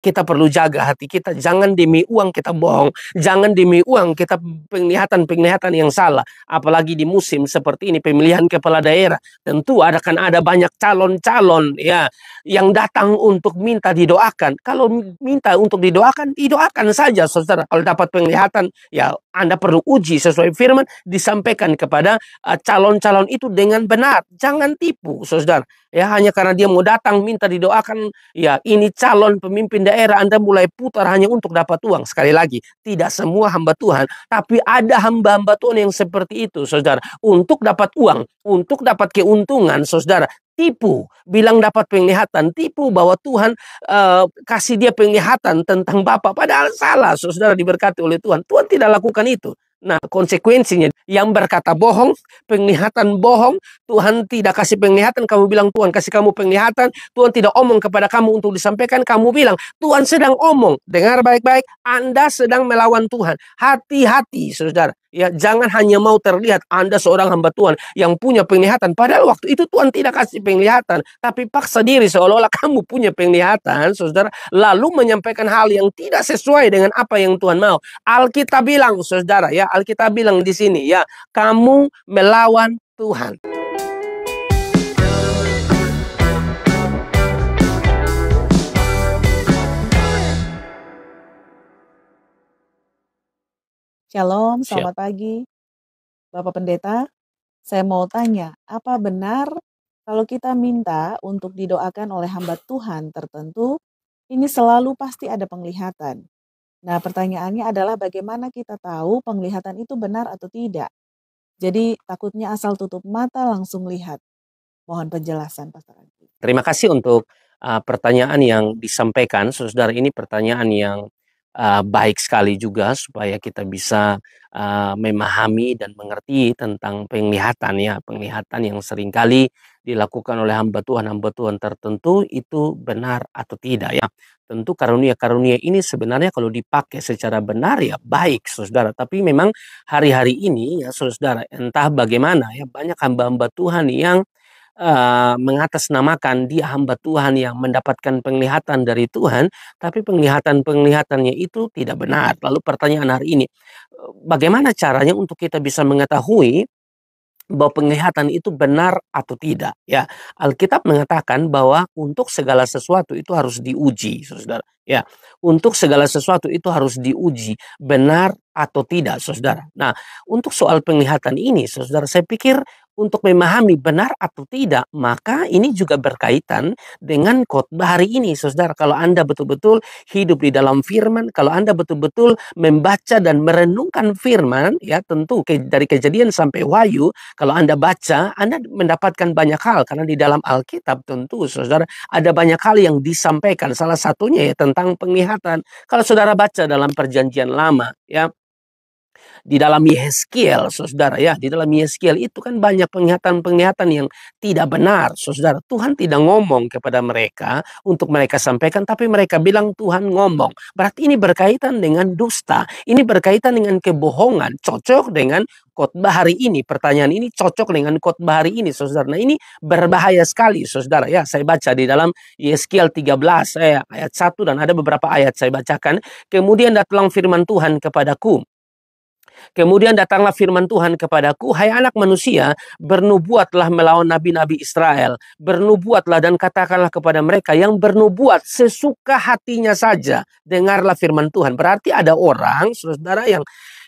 kita perlu jaga hati kita. Jangan demi uang kita bohong. Jangan demi uang kita penglihatan-penglihatan yang salah. Apalagi di musim seperti ini, pemilihan kepala daerah. Tentu akan ada banyak calon-calon ya yang datang untuk minta didoakan. Kalau minta untuk didoakan, didoakan saja saudara. Kalau dapat penglihatan, ya Anda perlu uji sesuai firman, disampaikan kepada calon-calon itu dengan benar. Jangan tipu saudara. Ya hanya karena dia mau datang minta didoakan, ya ini calon pemimpin daerah, Anda mulai putar hanya untuk dapat uang. Sekali lagi, tidak semua hamba Tuhan, tapi ada hamba-hamba Tuhan yang seperti itu, saudara. Untuk dapat uang, untuk dapat keuntungan, saudara. Tipu, bilang dapat penglihatan, tipu bahwa Tuhan kasih dia penglihatan tentang Bapa. Padahal salah, saudara, diberkati oleh Tuhan. Tuhan tidak lakukan itu. Nah, konsekuensinya yang berkata bohong, penglihatan bohong, Tuhan tidak kasih penglihatan, kamu bilang Tuhan kasih kamu penglihatan, Tuhan tidak omong kepada kamu untuk disampaikan, kamu bilang Tuhan sedang omong. Dengar baik-baik, Anda sedang melawan Tuhan. Hati-hati, saudara. Ya, jangan hanya mau terlihat Anda seorang hamba Tuhan yang punya penglihatan. Padahal waktu itu Tuhan tidak kasih penglihatan. Tapi paksa diri seolah-olah kamu punya penglihatan, saudara. Lalu menyampaikan hal yang tidak sesuai dengan apa yang Tuhan mau. Alkitab bilang, saudara, ya, Alkitab bilang di sini, ya, kamu melawan Tuhan. Shalom, selamat pagi. Bapak Pendeta, saya mau tanya, apa benar kalau kita minta untuk didoakan oleh hamba Tuhan tertentu, ini selalu pasti ada penglihatan? Nah, pertanyaannya adalah bagaimana kita tahu penglihatan itu benar atau tidak? Jadi takutnya asal tutup mata langsung lihat. Mohon penjelasan, Pastor Andi. Terima kasih untuk pertanyaan yang disampaikan, saudara. Ini pertanyaan yang baik sekali juga supaya kita bisa memahami dan mengerti tentang penglihatan, ya, penglihatan yang seringkali dilakukan oleh hamba Tuhan tertentu itu benar atau tidak, ya. Tentu karunia-karunia ini sebenarnya kalau dipakai secara benar ya baik, saudara. Tapi memang hari-hari ini ya saudara, entah bagaimana ya banyak hamba-hamba Tuhan yang mengatasnamakan dia hamba Tuhan yang mendapatkan penglihatan dari Tuhan, tapi penglihatan-penglihatannya itu tidak benar. Lalu pertanyaan hari ini, bagaimana caranya untuk kita bisa mengetahui bahwa penglihatan itu benar atau tidak? Ya, Alkitab mengatakan bahwa untuk segala sesuatu itu harus diuji, saudara. Ya, untuk segala sesuatu itu harus diuji benar atau tidak, saudara. Nah, untuk soal penglihatan ini, saudara, saya pikir untuk memahami benar atau tidak, maka ini juga berkaitan dengan khotbah hari ini, saudara. Kalau Anda betul-betul hidup di dalam firman, kalau Anda betul-betul membaca dan merenungkan firman, ya tentu dari Kejadian sampai Wahyu, kalau Anda baca, Anda mendapatkan banyak hal. Karena di dalam Alkitab tentu, saudara, ada banyak hal yang disampaikan. Salah satunya ya tentang penglihatan. Kalau saudara baca dalam Perjanjian Lama, ya, di dalam Yehezkiel, saudara, ya, di dalam Yehezkiel itu kan banyak penglihatan-penglihatan yang tidak benar, saudara. Tuhan tidak ngomong kepada mereka untuk mereka sampaikan, tapi mereka bilang Tuhan ngomong. Berarti ini berkaitan dengan dusta, ini berkaitan dengan kebohongan, cocok dengan khotbah hari ini. Pertanyaan ini cocok dengan khotbah hari ini, saudara. Nah, ini berbahaya sekali, saudara, ya. Saya baca di dalam Yehezkiel 13 ayat 1 dan ada beberapa ayat saya bacakan. Kemudian datang firman Tuhan kepadaku. Kemudian datanglah firman Tuhan kepadaku, hai anak manusia, bernubuatlah melawan nabi-nabi Israel. Bernubuatlah dan katakanlah kepada mereka yang bernubuat sesuka hatinya saja. Dengarlah firman Tuhan. Berarti ada orang, saudara, yang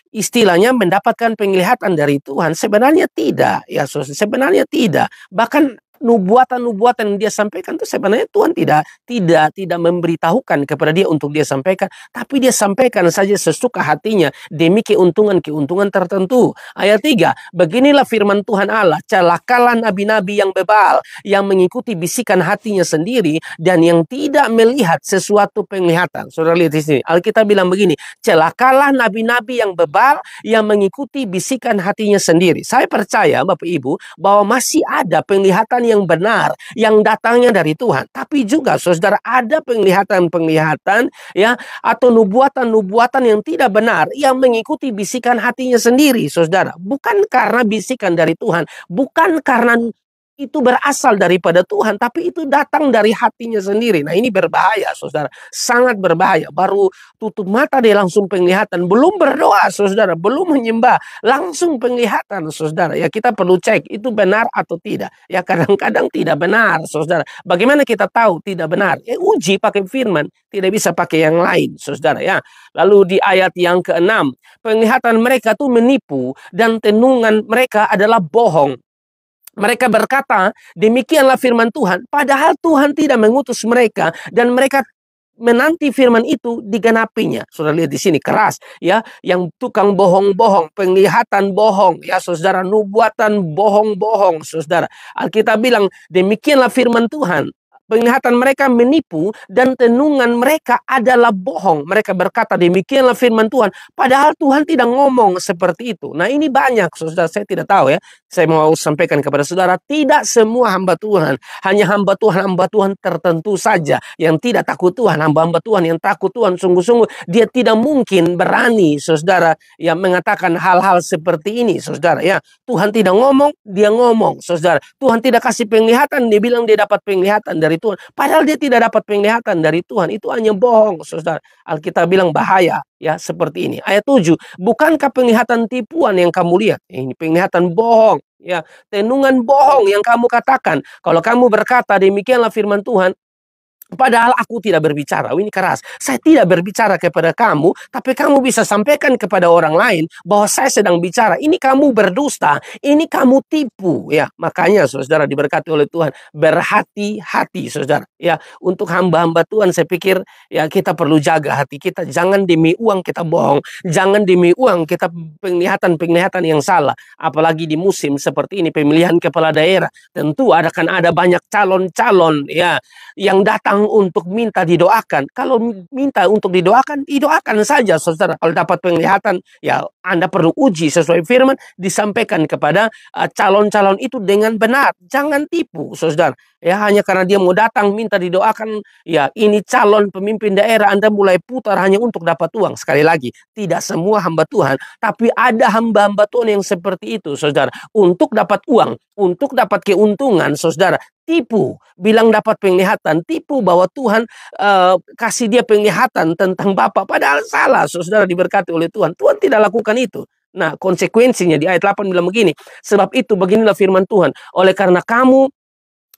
istilahnya mendapatkan penglihatan dari Tuhan. Sebenarnya tidak, ya saudara, sebenarnya tidak. Bahkan nubuatan-nubuatan yang dia sampaikan itu sebenarnya Tuhan tidak memberitahukan kepada dia untuk dia sampaikan, tapi dia sampaikan saja sesuka hatinya demi keuntungan tertentu. Ayat 3, beginilah firman Tuhan Allah, celakalah nabi-nabi yang bebal, yang mengikuti bisikan hatinya sendiri dan yang tidak melihat sesuatu penglihatan. Saudara lihat di sini, Alkitab bilang begini, celakalah nabi-nabi yang bebal, yang mengikuti bisikan hatinya sendiri. Saya percaya Bapak Ibu bahwa masih ada penglihatan yang benar yang datangnya dari Tuhan, tapi juga saudara ada penglihatan-penglihatan ya atau nubuatan-nubuatan yang tidak benar yang mengikuti bisikan hatinya sendiri, saudara. Bukan karena bisikan dari Tuhan, bukan karena itu berasal daripada Tuhan, tapi itu datang dari hatinya sendiri. Nah, ini berbahaya, saudara. Sangat berbahaya. Baru tutup mata dia langsung penglihatan. Belum berdoa, saudara. Belum menyembah. Langsung penglihatan, saudara. Ya, kita perlu cek itu benar atau tidak. Ya, kadang-kadang tidak benar, saudara. Bagaimana kita tahu tidak benar? Uji pakai firman. Tidak bisa pakai yang lain, saudara. Ya. Lalu di ayat yang ke-6, penglihatan mereka tuh menipu dan tenungan mereka adalah bohong. Mereka berkata, demikianlah firman Tuhan, padahal Tuhan tidak mengutus mereka dan mereka menanti firman itu digenapinya. Saudara lihat di sini keras ya, yang tukang bohong-bohong, penglihatan bohong ya, saudara, nubuatan bohong-bohong, saudara. Alkitab bilang, demikianlah firman Tuhan. Penglihatan mereka menipu dan tenungan mereka adalah bohong. Mereka berkata demikianlah firman Tuhan. Padahal Tuhan tidak ngomong seperti itu. Nah, ini banyak, saudara. Saya tidak tahu ya. Saya mau sampaikan kepada saudara, tidak semua hamba Tuhan. Hanya hamba Tuhan tertentu saja yang tidak takut Tuhan. Hamba-hamba Tuhan yang takut Tuhan sungguh-sungguh. Dia tidak mungkin berani, saudara, yang mengatakan hal-hal seperti ini, saudara. Ya, Tuhan tidak ngomong, dia ngomong, saudara. Tuhan tidak kasih penglihatan, dia bilang dia dapat penglihatan dari Tuhan. Padahal dia tidak dapat penglihatan dari Tuhan. Itu hanya bohong, saudara. Alkitab bilang bahaya ya seperti ini. Ayat 7, bukankah penglihatan tipuan yang kamu lihat? Ini penglihatan bohong ya, tenungan bohong yang kamu katakan. Kalau kamu berkata demikianlah firman Tuhan, padahal aku tidak berbicara. Ini keras. Saya tidak berbicara kepada kamu, tapi kamu bisa sampaikan kepada orang lain bahwa saya sedang bicara. Ini kamu berdusta, ini kamu tipu. Ya, makanya saudara diberkati oleh Tuhan, berhati-hati, saudara. Ya, untuk hamba-hamba Tuhan saya pikir ya kita perlu jaga hati kita. Jangan demi uang kita bohong, jangan demi uang kita penglihatan-penglihatan yang salah. Apalagi di musim seperti ini pemilihan kepala daerah, tentu akan ada banyak calon-calon ya yang datang untuk minta didoakan. Kalau minta untuk didoakan, didoakan saja, saudara. Kalau dapat penglihatan, ya Anda perlu uji sesuai firman, disampaikan kepada calon-calon itu dengan benar. Jangan tipu, saudara. Ya, hanya karena dia mau datang minta didoakan, ya ini calon pemimpin daerah, Anda mulai putar hanya untuk dapat uang. Sekali lagi, tidak semua hamba Tuhan, tapi ada hamba-hamba Tuhan yang seperti itu, saudara. Untuk dapat uang, untuk dapat keuntungan, saudara. Tipu, bilang dapat penglihatan, tipu bahwa Tuhan kasih dia penglihatan tentang Bapa, padahal salah, saudara, diberkati oleh Tuhan. Tuhan tidak lakukan itu. Nah, konsekuensinya di ayat 8 bilang begini, sebab itu beginilah firman Tuhan, oleh karena kamu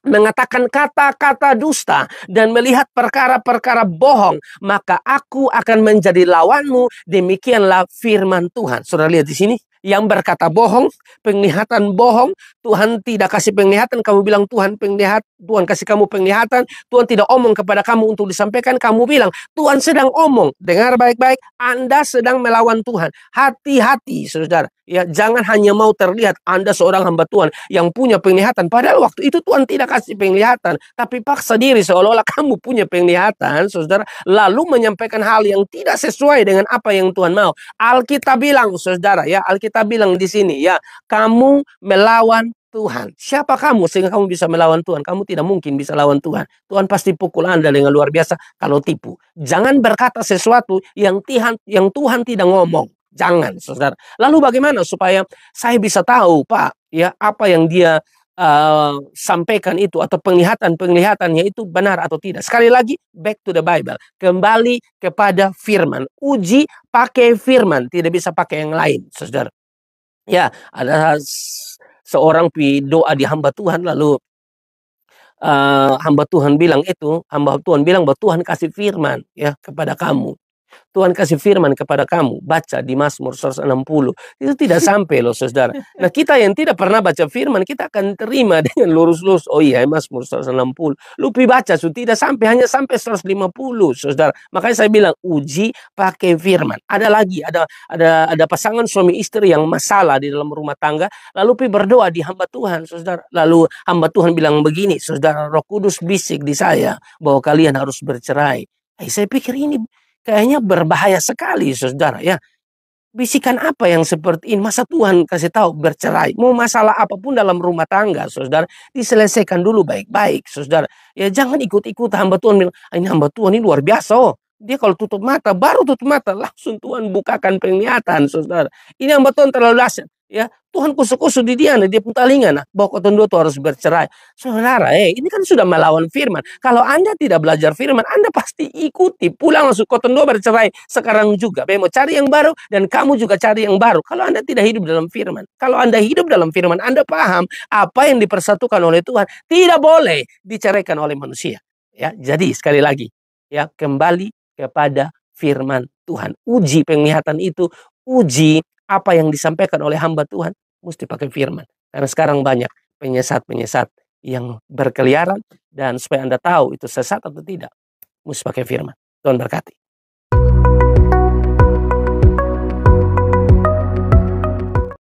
mengatakan kata-kata dusta dan melihat perkara-perkara bohong, maka aku akan menjadi lawanmu. Demikianlah firman Tuhan. Saudara lihat di sini, yang berkata bohong, penglihatan bohong, Tuhan tidak kasih penglihatan, kamu bilang Tuhan penglihat, Tuhan kasih kamu penglihatan, Tuhan tidak omong kepada kamu untuk disampaikan, kamu bilang Tuhan sedang omong. Dengar baik-baik, Anda sedang melawan Tuhan. Hati-hati, saudara. Ya, jangan hanya mau terlihat Anda seorang hamba Tuhan yang punya penglihatan, padahal waktu itu Tuhan tidak kasih penglihatan, tapi paksa diri seolah-olah kamu punya penglihatan, saudara, lalu menyampaikan hal yang tidak sesuai dengan apa yang Tuhan mau. Alkitab bilang, saudara, ya, Alkitab bilang di sini, ya, kamu melawan Tuhan. Siapa kamu sehingga kamu bisa melawan Tuhan? Kamu tidak mungkin bisa lawan Tuhan. Tuhan pasti pukul Anda dengan luar biasa kalau tipu. Jangan berkata sesuatu yang Tuhan tidak ngomong. Jangan, saudara. Lalu bagaimana supaya saya bisa tahu, Pak, ya, apa yang dia sampaikan itu atau penglihatan-penglihatannya itu benar atau tidak? Sekali lagi, back to the Bible. Kembali kepada firman. Uji pakai firman, tidak bisa pakai yang lain, saudara. Ya, ada seorang doa di hamba Tuhan, lalu hamba Tuhan bilang bahwa Tuhan kasih firman ya kepada kamu. Tuhan kasih firman kepada kamu, baca di Mazmur 160. Itu tidak sampai loh, saudara. Nah, kita yang tidak pernah baca firman, kita akan terima dengan lurus-lurus. Oh iya, Mazmur 160. Lupi baca, tidak sampai, hanya sampai 150, saudara. Makanya saya bilang, uji pakai firman. Ada lagi, ada pasangan suami istri yang masalah di dalam rumah tangga, lalu pi berdoa di hamba Tuhan, saudara. Lalu hamba Tuhan bilang begini, saudara, Roh Kudus bisik di saya bahwa kalian harus bercerai. Saya pikir ini kayaknya berbahaya sekali, saudara, ya. Bisikan apa yang seperti ini? Masa Tuhan kasih tahu bercerai? Mau masalah apapun dalam rumah tangga, saudara, diselesaikan dulu baik-baik, saudara. Ya, jangan ikut-ikut hamba Tuhan bilang, ini hamba Tuhan ini luar biasa, oh. Dia kalau tutup mata, baru tutup mata, langsung Tuhan bukakan penglihatan, saudara. Ini hamba Tuhan terlalu dahsyat. Ya, Tuhan kusu-kusu di dia pun telinga nah, bahwa kotong dua tuh harus bercerai. Saudara, ini kan sudah melawan firman. Kalau Anda tidak belajar firman, Anda pasti ikuti. Pulang langsung kotong dua bercerai sekarang juga. Mau cari yang baru dan kamu juga cari yang baru. Kalau Anda tidak hidup dalam firman. Kalau Anda hidup dalam firman, Anda paham apa yang dipersatukan oleh Tuhan tidak boleh diceraikan oleh manusia. Ya, jadi sekali lagi, ya kembali kepada firman Tuhan. Uji penglihatan itu, uji apa yang disampaikan oleh hamba Tuhan, mesti pakai firman. Karena sekarang banyak penyesat-penyesat yang berkeliaran, dan supaya Anda tahu itu sesat atau tidak, mesti pakai firman. Tuhan berkati.